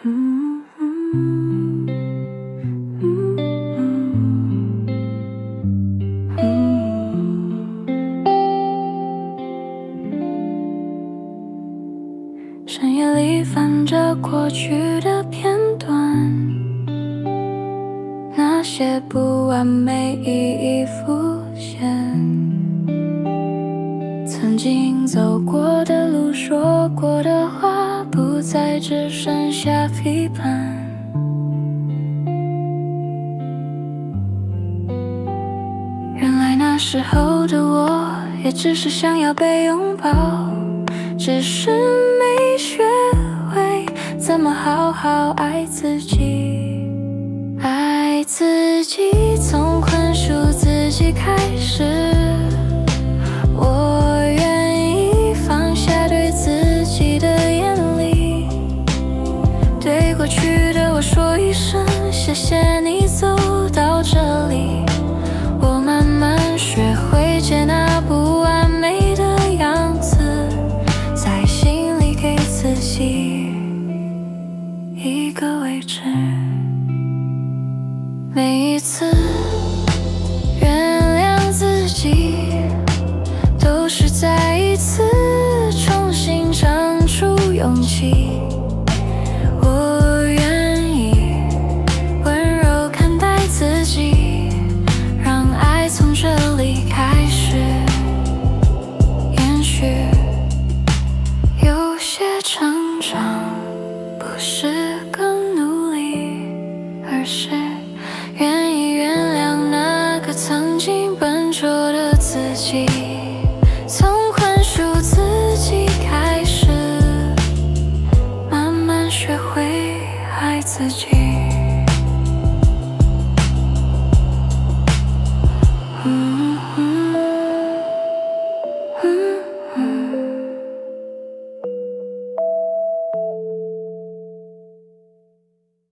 深夜里翻着过去的片段，那些不完美一一浮现，曾经走过的路，说过的话，不再只剩下批判。原来那时候的我，也只是想要被拥抱，只是没学会怎么好好爱自己。爱自己从宽恕自己开始，我愿意放下对自己的严厉，对过去的我说一声谢谢你走到这里。我慢慢学会接纳不完美的样子，在心里给自己一个位置。每一次原谅自己，都是再一次重新长出勇气。我愿意温柔看待自己，让爱从这里开始延续。有些成长不是更努力，而是愿意原谅那个曾经笨拙的自己，从宽恕自己开始，慢慢学会爱自己。